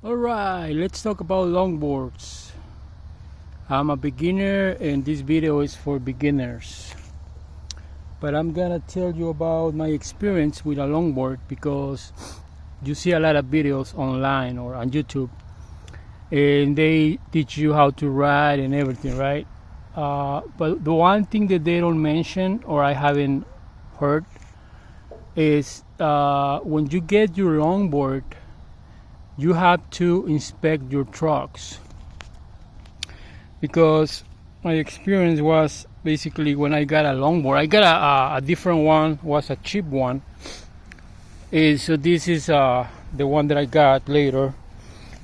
Alright, let's talk about longboards. I'm a beginner and this video is for beginners. But I'm gonna tell you about my experience with a longboard because you see a lot of videos online or on YouTube and they teach you how to ride and everything, right? But the one thing that they don't mention or I haven't heard is when you get your longboard, you have to inspect your trucks, because my experience was basically when I got a longboard, I got a different one, was a cheap one. So this is the one that I got later,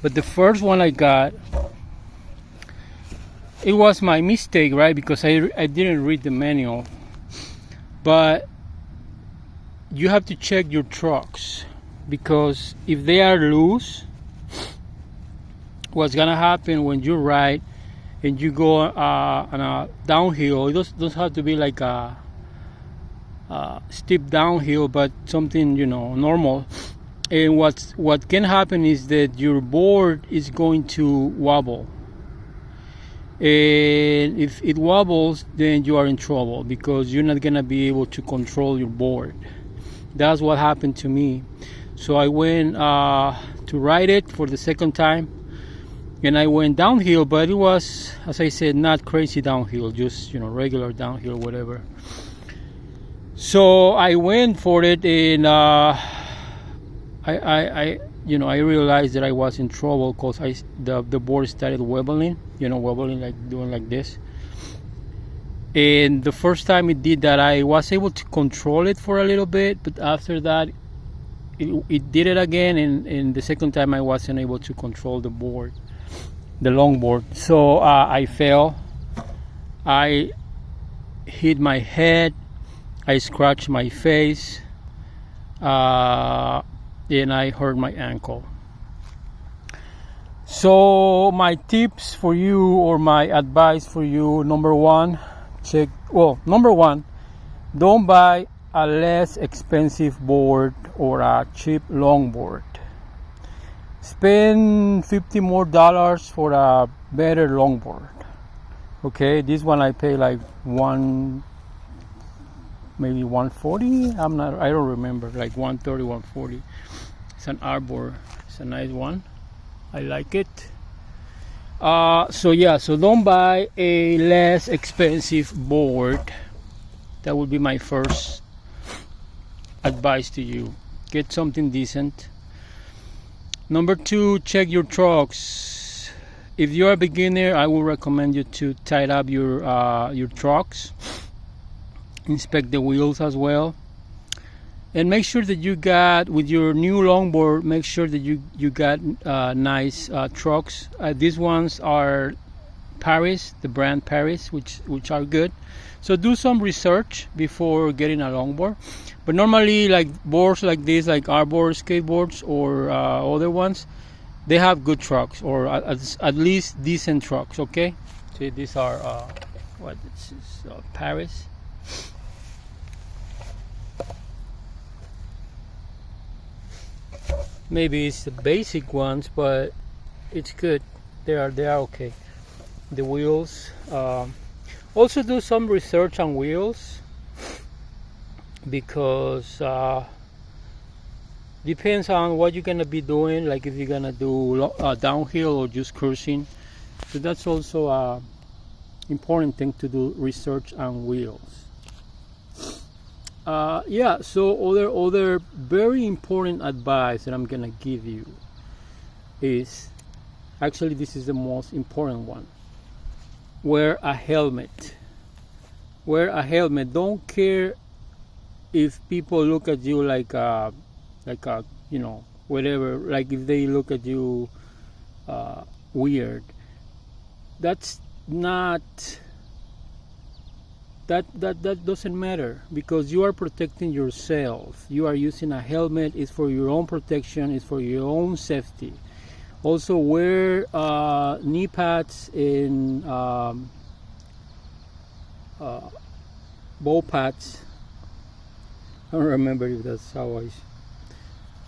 but the first one I got, it was my mistake, right? Because I didn't read the manual. But you have to check your trucks, because if they are loose, what's gonna happen when you ride and you go on a downhill, it doesn't have to be like a steep downhill, but something normal. And what can happen is that your board is going to wobble, and if it wobbles, then you are in trouble because you're not gonna be able to control your board. That's what happened to me. So I went to ride it for the second time, and I went downhill, but it was, as I said, not crazy downhill, just regular downhill, whatever. So I went for it, and I realized that I was in trouble because the board started wobbling, wobbling, like doing like this. And the first time it did that, I was able to control it for a little bit, but after that it did it again, and the second time I wasn't able to control the board, the longboard. So I fell, I hit my head, I scratched my face, and I hurt my ankle. So my tips for you, or my advice for you, number one, don't buy a less expensive board or a cheap longboard. Spend $50 more for a better longboard. Okay, this one I pay like maybe $140. I don't remember, like $130, $140. It's an Arbor. It's a nice one. I like it. So don't buy a less expensive board. That would be my first advice to you. Get something decent. Number two, check your trucks. If you're a beginner, I would recommend you to tighten up your trucks. Inspect the wheels as well, and make sure that you got, with your new longboard, make sure that you got nice trucks. These ones are Paris, the brand Paris, which are good. So do some research before getting a longboard. But normally, like boards like this, like Arbor skateboards or other ones, they have good trucks, or at least decent trucks. Okay, see, these are this is Paris. Maybe it's the basic ones, but it's good. They are okay. The wheels. Also do some research on wheels, because depends on what you're gonna be doing. Like if you're gonna do downhill or just cruising. So that's also a important thing to do, research on wheels. So other very important advice that I'm gonna give you is, actually this is the most important one. Wear a helmet. Wear a helmet. Don't care if people look at you like whatever, like if they look at you weird. That's not, that doesn't matter, because you are protecting yourself. You are using a helmet. It's for your own protection. It's for your own safety. Also wear knee pads and ball pads. I don't remember if that's how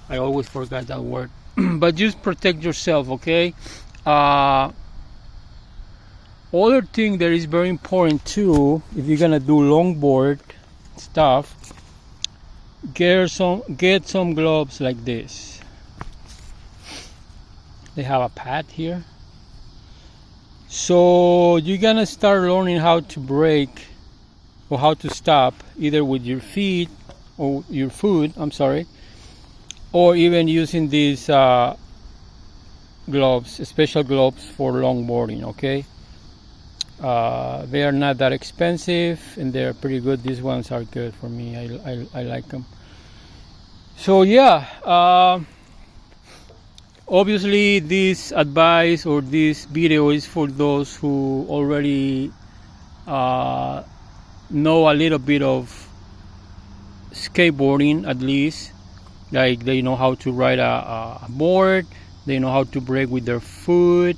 I always forgot that word. but just protect yourself, okay? Other thing that is very important too, if you're gonna do longboard stuff, get some gloves like this. They have a pad here, so you're gonna start learning how to brake or how to stop, either with your feet or your foot, or even using these gloves, special gloves for longboarding, okay? They are not that expensive and they're pretty good. These ones are good for me. I like them. So yeah, obviously this advice or this video is for those who already know a little bit of skateboarding, at least. Like they know how to ride a board, they know how to brake with their foot,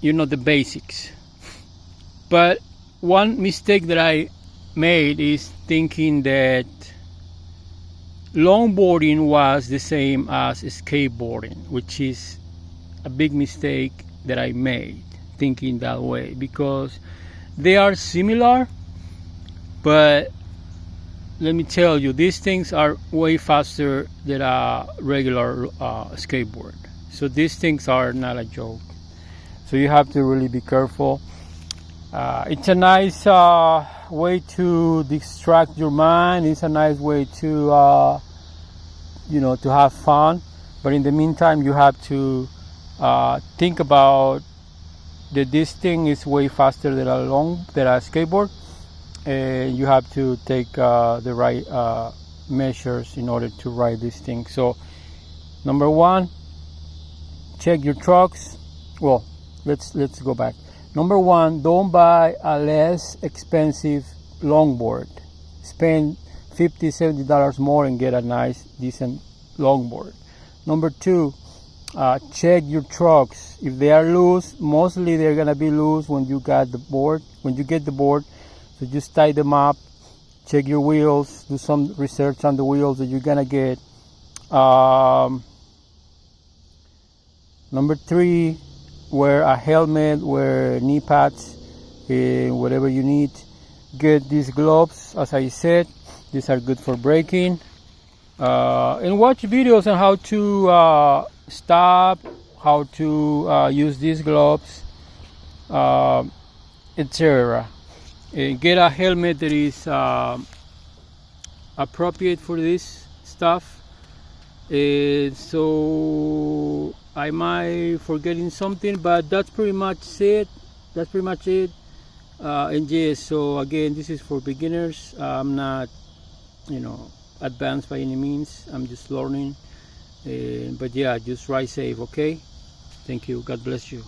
you know, the basics. But one mistake that I made is thinking that longboarding was the same as skateboarding, which is a big mistake that I made, thinking that way, because they are similar, but let me tell you, these things are way faster than a regular skateboard. So these things are not a joke. So you have to really be careful. It's a nice way to distract your mind. It's a nice way to, you know, to have fun. But in the meantime, you have to think about that this thing is way faster than a skateboard, and you have to take the right measures in order to ride this thing. So, number one, check your trucks. Well, let's go back. Number one, don't buy a less expensive longboard. Spend $50, $70 more and get a nice, decent longboard. Number two, check your trucks. If they are loose, mostly they're gonna be loose when you get the board. So just tie them up. Check your wheels. Do some research on the wheels that you're gonna get. Number three, wear a helmet, wear knee pads, whatever you need. Get these gloves, as I said. These are good for braking. And watch videos on how to stop, how to use these gloves, etc. Get a helmet that is appropriate for this stuff. So I might forgetting something, but that's pretty much it. And yes, so again, this is for beginners. I'm not, you know, advanced by any means. I'm just learning. But yeah, just ride safe, okay? Thank you. God bless you.